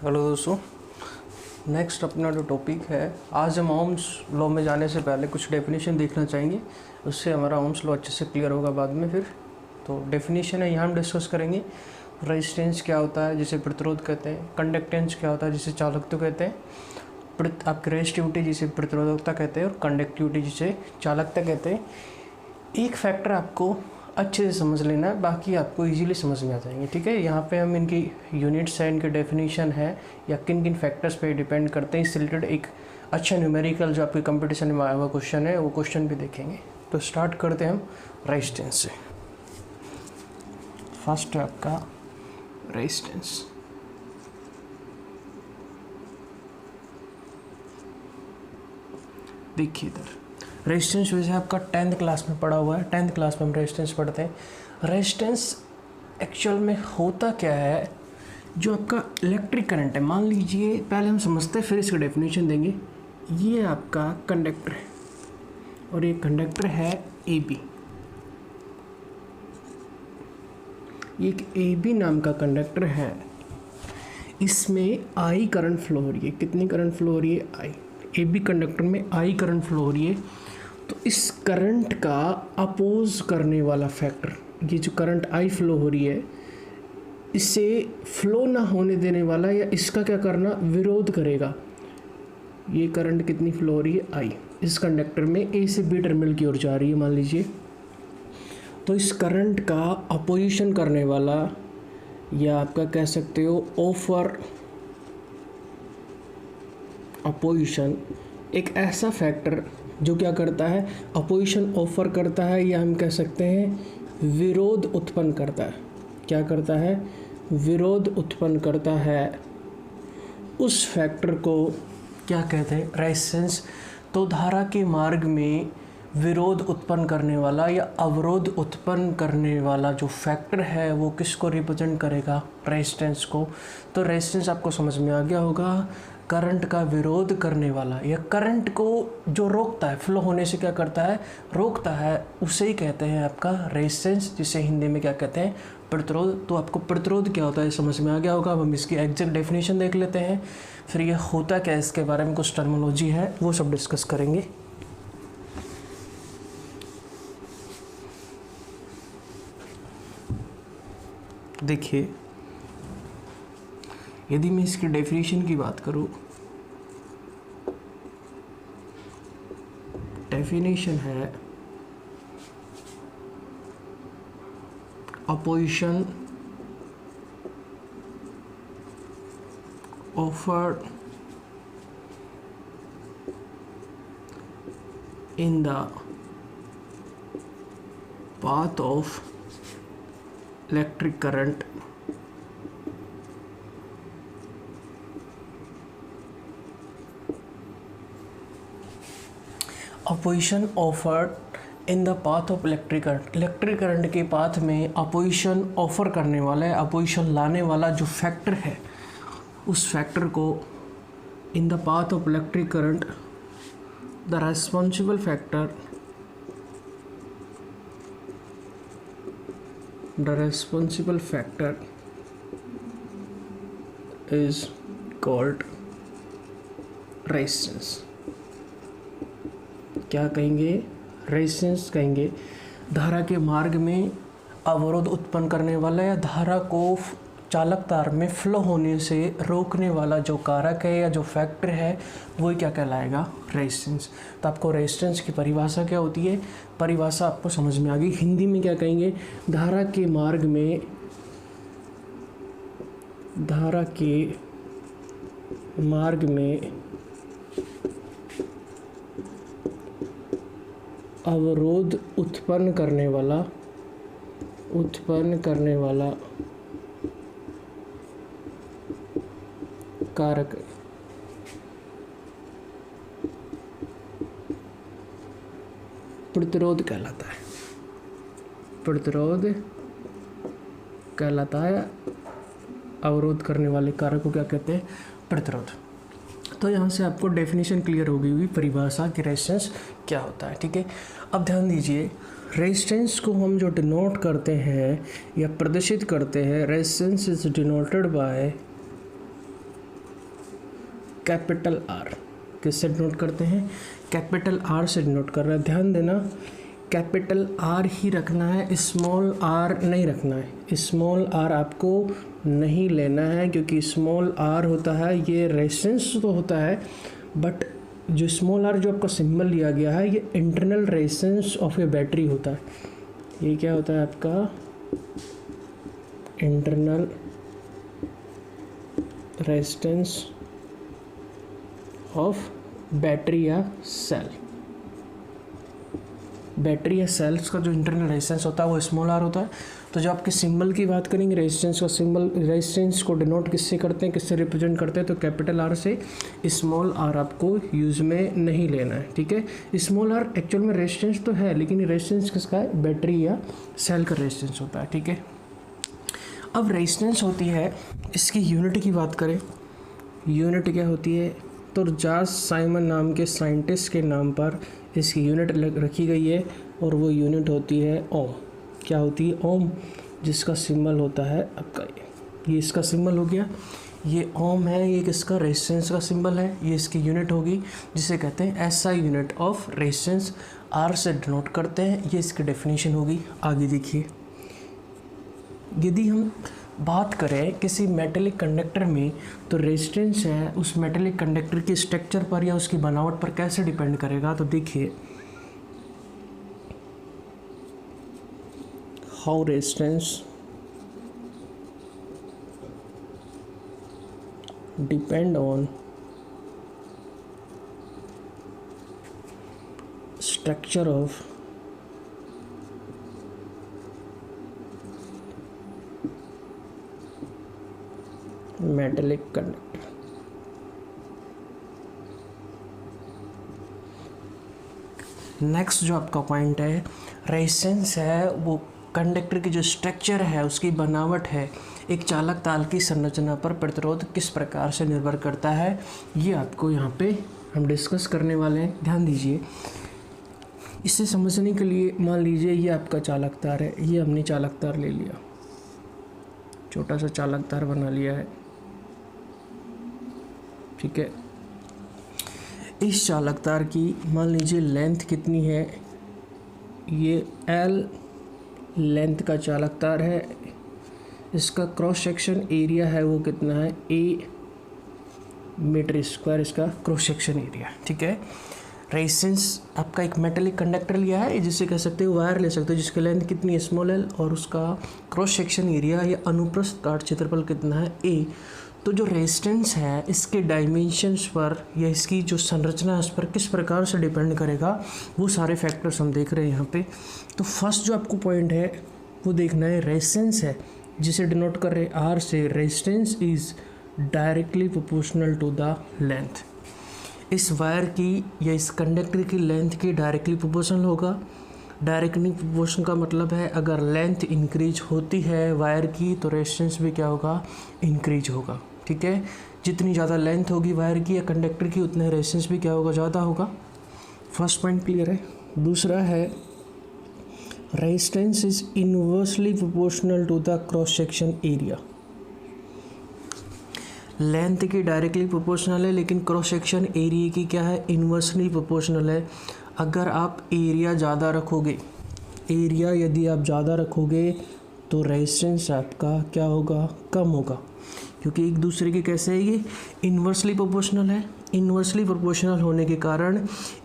Hello दोस्तों, next अपना जो टॉपिक है, आज हम ओम्स लॉ में जाने से पहले कुछ डेफिनेशन देखना चाहेंगे। उससे हमारा ओम्स लॉ अच्छे से क्लियर होगा बाद में। फिर तो डेफिनेशन है, यहाँ हम डिस्कस करेंगे रेजिस्टेंस क्या होता है जिसे प्रतिरोध कहते हैं, कंडक्टेंस क्या होता है जिसे चालकत्व कहते हैं, आपकी रेजिस्टिविटी जिसे प्रतिरोधकता कहते हैं और कंडक्टिविटी जिसे चालकता कहते हैं। एक फैक्टर आपको अच्छे से समझ लेना है, बाकी आपको इजीली समझ में आ जाएंगे। ठीक है, यहाँ पे हम इनकी यूनिट्स है, इनके डेफिनेशन है या किन किन फैक्टर्स पे डिपेंड करते हैं, इससे रिलेटेड एक अच्छा न्यूमेरिकल जो आपके कंपटीशन में आया हुआ क्वेश्चन है वो क्वेश्चन भी देखेंगे। तो स्टार्ट करते हैं हम रेजिस्टेंस से। फर्स्ट है आपका रेजिस्टेंस। देखिए इधर रेजिस्टेंस वैसे आपका 10th क्लास में पढ़ा हुआ है। 10th क्लास में हम रेजिस्टेंस पढ़ते हैं। रेजिस्टेंस एक्चुअल में होता क्या है, जो आपका इलेक्ट्रिक करंट है, मान लीजिए, पहले हम समझते हैं फिर इसका डेफिनेशन देंगे। ये आपका कंडक्टर है और ये कंडक्टर है ए बी। ये एक ए बी नाम का कंडक्टर है, इसमें आई करंट फ्लो हो रही है। कितनी करंट फ्लो हो रही है? आई। ए बी कंडक्टर में आई करंट फ्लो हो रही है। तो इस करंट का अपोज करने वाला फैक्टर, ये जो करंट आई फ्लो हो रही है, इसे फ्लो ना होने देने वाला या इसका क्या करना, विरोध करेगा। ये करंट कितनी फ्लो हो रही है? आई। इस कंडक्टर में ए से बी टर्मिनल की ओर जा रही है मान लीजिए। तो इस करंट का अपोजिशन करने वाला, या आपका कह सकते हो ऑफर अपोजिशन, एक ऐसा फैक्टर जो क्या करता है, अपोजिशन ऑफर करता है, या हम कह सकते हैं विरोध उत्पन्न करता है। क्या करता है? विरोध उत्पन्न करता है। उस फैक्टर को क्या कहते हैं? रेजिस्टेंस। तो धारा के मार्ग में विरोध उत्पन्न करने वाला या अवरोध उत्पन्न करने वाला जो फैक्टर है वो किसको रिप्रेजेंट करेगा? रेजिस्टेंस को। तो रेजिस्टेंस आपको समझ में आ गया होगा, करंट का विरोध करने वाला या करंट को जो रोकता है, फ्लो होने से क्या करता है, रोकता है, उसे ही कहते हैं आपका रेजिस्टेंस, जिसे हिंदी में क्या कहते हैं? प्रतिरोध। तो आपको प्रतिरोध क्या होता है समझ में आ गया होगा। अब हम इसकी एग्जैक्ट डेफिनेशन देख लेते हैं, फिर ये होता क्या है इसके बारे में कुछ टर्मिनोलॉजी है वो सब डिस्कस करेंगे। देखिए, यदि मैं इसकी डेफिनेशन की बात करूं, डेफिनेशन है opposition offered in the path of electric current opposition offered in the path of electric current. Electric current के पाथ में अपोजिशन ऑफर करने वाला है, अपोजिशन लाने वाला जो फैक्टर है, उस फैक्टर को in the path of electric current the responsible factor, the responsible factor is called resistance. क्या कहेंगे? रेजिस्टेंस कहेंगे। धारा के मार्ग में अवरोध उत्पन्न करने वाला या धारा को चालक तार में फ्लो होने से रोकने वाला जो कारक है या जो फैक्टर है वही क्या कहलाएगा? रेजिस्टेंस। तो आपको रेजिस्टेंस की परिभाषा क्या होती है, परिभाषा आपको समझ में आ गई। हिंदी में क्या कहेंगे? धारा के मार्ग में, धारा के मार्ग में अवरोध उत्पन्न करने वाला कारक प्रतिरोध कहलाता है। प्रतिरोध कहलाता है। अवरोध करने वाले कारक को क्या कहते हैं? प्रतिरोध। तो यहाँ से आपको डेफिनेशन क्लियर हो गई हुई, परिभाषा कि रेजिस्टेंस क्या होता है। ठीक है, अब ध्यान दीजिए, रेजिस्टेंस को हम जो डिनोट करते हैं या प्रदर्शित करते हैं, resistance is denoted by capital R. किससे डिनोट करते हैं? कैपिटल आर से डिनोट कर रहा है। ध्यान देना, कैपिटल आर ही रखना है, स्मॉल आर नहीं रखना है। स्मॉल आर आपको नहीं लेना है, क्योंकि स्मॉल आर होता है ये रेजिस्टेंस तो होता है, बट जो स्मॉल आर जो आपका सिंबल लिया गया है ये internal resistance of A battery होता है। ये क्या होता है आपका? इंटरनल रेजिस्टेंस ऑफ बैटरी या सेल। बैटरी या सेल्स का जो इंटरनल रेजिस्टेंस होता है वो स्मॉल आर होता है। तो जब आपके सिंबल की बात करेंगे, रेजिस्टेंस का सिंबल, रेजिस्टेंस को डिनोट किससे करते हैं, किससे रिप्रेजेंट करते हैं? तो कैपिटल आर से। स्मॉल आर आपको यूज़ में नहीं लेना है, ठीक है। स्मॉल आर एक्चुअल में रेजिस्टेंस तो है, लेकिन रेजिस्टेंस किसका है? बैटरी या सेल का रेजिस्टेंस होता है, ठीक है। अब रेजिस्टेंस होती है, इसकी यूनिट की बात करें, यूनिट क्या होती है? तो जॉर्ज साइमन नाम के साइंटिस्ट के नाम पर इसकी यूनिट रखी गई है, और वो यूनिट होती है ओम। क्या होती है? ओम, जिसका सिंबल होता है आपका ये इसका सिंबल हो गया, ये ओम है, ये किसका? रेजिस्टेंस का सिंबल है, ये इसकी यूनिट होगी, जिसे कहते हैं SI unit of resistance. R से डिनोट करते हैं, ये इसकी डेफिनेशन होगी। आगे देखिए, यदि हम बात करें किसी मेटेलिक कंडक्टर में, तो रेजिस्टेंस है उस मेटेलिक कंडक्टर के स्ट्रक्चर पर या उसकी बनावट पर कैसे डिपेंड करेगा? तो देखिए, how resistance depend on structure of metallic conductor. Next जो आपका पॉइंट है, रेजिस्टेंस है वो कंडक्टर की जो स्ट्रक्चर है, उसकी बनावट है, एक चालक ताल की संरचना पर प्रतिरोध किस प्रकार से निर्भर करता है, ये आपको यहाँ पे हम डिस्कस करने वाले हैं। ध्यान दीजिए, इसे समझने के लिए मान लीजिए ये आपका चालक तार है, ये हमने चालक तार ले लिया, छोटा सा चालक तार बना लिया है, ठीक है। इस चालक तार की मान लीजिए लेंथ कितनी है? ये L लेंथ का चालक तार है। इसका क्रॉस सेक्शन एरिया है वो कितना है? A मीटर स्क्वायर इसका क्रॉस सेक्शन एरिया, ठीक है। रेजिस्टेंस आपका एक मेटेलिक कंडक्टर लिया है, जिसे कह सकते हो वायर ले सकते हो, जिसकी लेंथ कितनी है? स्मॉल l, और उसका क्रॉस सेक्शन एरिया या अनुप्रस्थ काट क्षेत्रफल कितना है? A। तो जो रेजिस्टेंस है इसके डायमेंशंस पर या इसकी जो संरचना है उस पर किस प्रकार से डिपेंड करेगा, वो सारे फैक्टर्स हम देख रहे हैं यहाँ पे। तो फर्स्ट जो आपको पॉइंट है वो देखना है, रेजिस्टेंस है जिसे डिनोट कर रहे आर से, resistance is directly proportional to the length. इस वायर की या इस कंडक्टर की लेंथ की डायरेक्टली प्रोपोर्शनल होगा। डायरेक्टली प्रोपोर्शन का मतलब है अगर लेंथ इंक्रीज होती है वायर की तो रेजिस्टेंस भी क्या होगा? इंक्रीज होगा, ठीक है। जितनी ज़्यादा लेंथ होगी वायर की या कंडक्टर की, उतने रेजिस्टेंस भी क्या होगा? ज़्यादा होगा। फर्स्ट पॉइंट क्लियर है। दूसरा है, resistance is inversely proportional to the cross section area. Length की डायरेक्टली प्रोपोर्शनल है, लेकिन क्रॉस सेक्शन एरिया की क्या है? इनवर्सली प्रोपोर्शनल है। अगर आप एरिया ज़्यादा रखोगे, एरिया यदि आप ज़्यादा रखोगे तो रेजिस्टेंस आपका क्या होगा? कम होगा, क्योंकि एक दूसरे के कैसे है? ये इन्वर्सली प्रोपोर्शनल है। इन्वर्सली प्रोपोर्शनल होने के कारण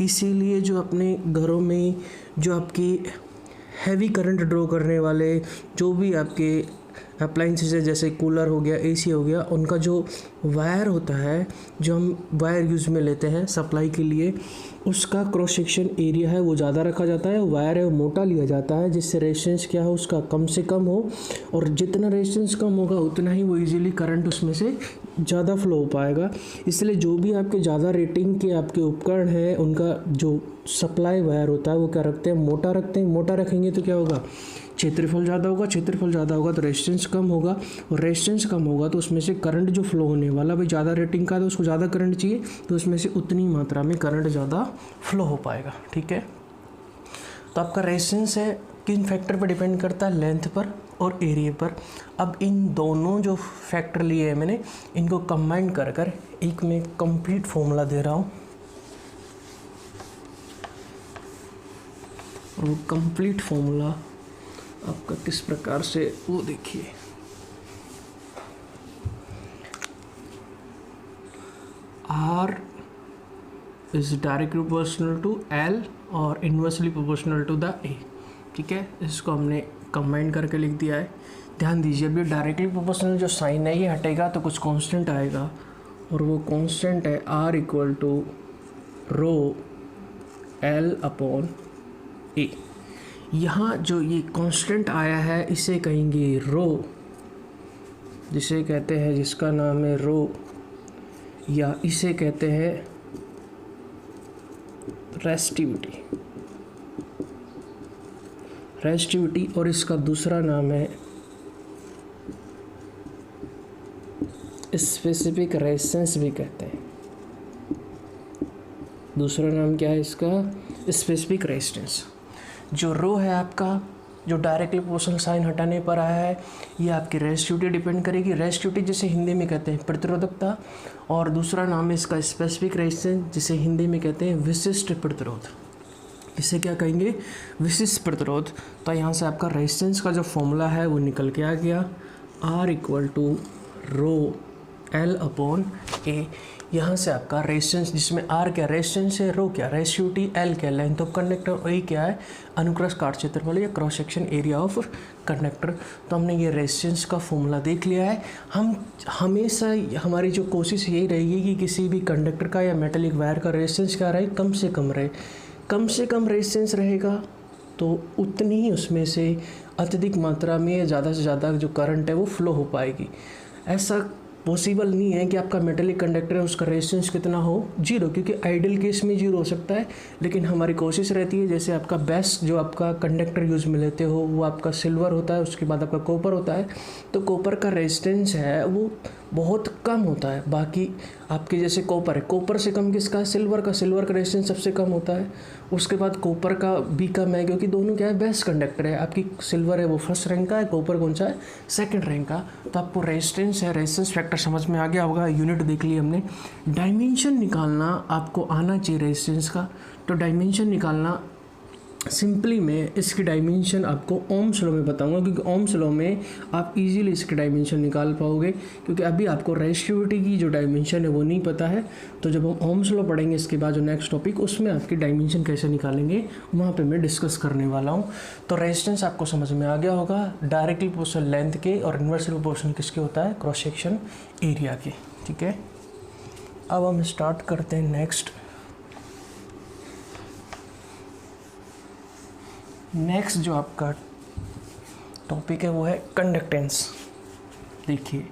इसीलिए जो अपने घरों में जो आपके हैवी करंट ड्रॉ करने वाले जो भी आपके अप्लाइंसेस है, जैसे कूलर हो गया, एसी हो गया, उनका जो वायर होता है, जो हम वायर यूज़ में लेते हैं सप्लाई के लिए, उसका क्रॉस सेक्शन एरिया है वो ज़्यादा रखा जाता है, वायर है वो मोटा लिया जाता है, जिससे रेजिस्टेंस क्या हो उसका कम से कम हो, और जितना रेजिस्टेंस कम होगा उतना ही वो इजीली करंट उसमें से ज़्यादा फ्लो हो पाएगा। इसलिए जो भी आपके ज़्यादा रेटिंग के आपके उपकरण हैं, उनका जो सप्लाई वायर होता है वो क्या रखते हैं? मोटा रखते हैं। मोटा रखेंगे तो क्या होगा? क्षेत्रफल ज़्यादा होगा, क्षेत्रफल ज़्यादा होगा तो रेजिस्टेंस कम होगा, और रेजिस्टेंस कम होगा तो उसमें से करंट जो फ्लो होने वाला, भाई ज़्यादा रेटिंग का तो उसको ज़्यादा करंट चाहिए, तो उसमें से उतनी मात्रा में करंट ज़्यादा फ्लो हो पाएगा, ठीक है। तो आपका रेजिस्टेंस है किन फैक्टर पर डिपेंड करता है, लेंथ पर और एरिया पर। अब इन दोनों जो फैक्टर लिए हैं मैंने, इनको कंबाइन कर कर एक मैं कंप्लीट फॉर्मूला दे रहा हूँ। और वो कंप्लीट फॉर्मूला आपका किस प्रकार से, वो देखिए। R is directly proportional to L और inversely proportional to the A। ठीक है, इसको हमने कंबाइन करके लिख दिया है। ध्यान दीजिए, अभी डायरेक्टली प्रोपोर्शनल जो साइन है ये हटेगा तो कुछ कांस्टेंट आएगा, और वो कांस्टेंट है R equal to rho L upon A। यहाँ जो ये कांस्टेंट आया है इसे कहेंगे रो, जिसे कहते हैं, जिसका नाम है रो, या इसे कहते हैं रेस्टिविटी, और इसका दूसरा नाम है स्पेसिफिक रेजिस्टेंस भी कहते हैं। दूसरा नाम क्या है इसका? Specific resistance. जो रो है आपका, जो डायरेक्टली प्रोपोर्शनल साइन हटाने पर आया है, ये आपकी रेजिस्टिविटी डिपेंड करेगी। रेजिस्टिविटी जिसे हिंदी में कहते हैं प्रतिरोधकता, और दूसरा नाम है इसका स्पेसिफिक रेजिस्टेंस, जिसे हिंदी में कहते हैं विशिष्ट प्रतिरोध। इसे क्या कहेंगे? विशिष्ट प्रतिरोध। तो यहाँ से आपका रेजिस्टेंस का जो फॉर्मूला है वो निकल के आ गया, R equal to rho L upon A। यहाँ से आपका रेजिस्टेंस, जिसमें R क्या रेजिस्टेंस है, रो क्या रेजिस्टिविटी, L क्या लेंथ ऑफ कंडक्टर, और A क्या है अनुक्रॉस काट क्षेत्रफल या cross section area of conductor. तो हमने ये रेजिस्टेंस का फॉर्मूला देख लिया है। हम हमेशा, हमारी जो कोशिश यही रहेगी कि किसी भी कंडक्टर का या मेटेलिक वायर का रेजिस्टेंस क्या रहे, कम से कम रहे। कम से कम रेजिस्टेंस रहेगा तो उतनी ही उसमें से अत्यधिक मात्रा में ज़्यादा से ज़्यादा जो करंट है वो फ्लो हो पाएगी। ऐसा पॉसिबल नहीं है कि आपका मेटेलिक कंडक्टर है उसका रेजिस्टेंस कितना हो, जीरो, क्योंकि आइडियल केस में जीरो हो सकता है। लेकिन हमारी कोशिश रहती है, जैसे आपका बेस्ट जो आपका कंडक्टर यूज़ में लेते हो वो आपका सिल्वर होता है, उसके बाद आपका कॉपर होता है। तो कॉपर का रेजिस्टेंस है वो बहुत कम होता है। बाकी आपके जैसे कॉपर है, कॉपर से कम किसका है? सिल्वर का। सिल्वर का रेजिस्टेंस सबसे कम होता है। उसके बाद कॉपर का भी कम है, क्योंकि दोनों क्या है, बेस्ट कंडक्टर है। आपकी सिल्वर है वो फर्स्ट रैंक का है, कॉपर कौन सा है? सेकंड रैंक का। तो आपको रेजिस्टेंस है, रेजिस्टेंस फैक्टर समझ में आ गया होगा। यूनिट देख ली हमने। डायमेंशन निकालना आपको आना चाहिए रेजिस्टेंस का। तो डायमेंशन निकालना सिंपली मैं इसकी डायमेंशन आपको ओम्स लॉ में बताऊंगा, क्योंकि ओम्स लॉ में आप इजीली इसकी डायमेंशन निकाल पाओगे, क्योंकि अभी आपको रेजिस्टिविटी की जो डायमेंशन है वो नहीं पता है। तो जब हम ओम्स लॉ पढ़ेंगे इसके बाद जो नेक्स्ट टॉपिक, उसमें आपकी डायमेंशन कैसे निकालेंगे वहाँ पे मैं डिस्कस करने वाला हूँ। तो रेजिस्टेंस आपको समझ में आ गया होगा, डायरेक्टली प्रोपोर्शनल लेंथ के और इन्वर्सली प्रोपोर्शनल किसके होता है? क्रॉस सेक्शन एरिया के। ठीक है, अब हम स्टार्ट करते हैं नेक्स्ट। नेक्स्ट जो आपका टॉपिक है वो है कंडक्टेंस। देखिए,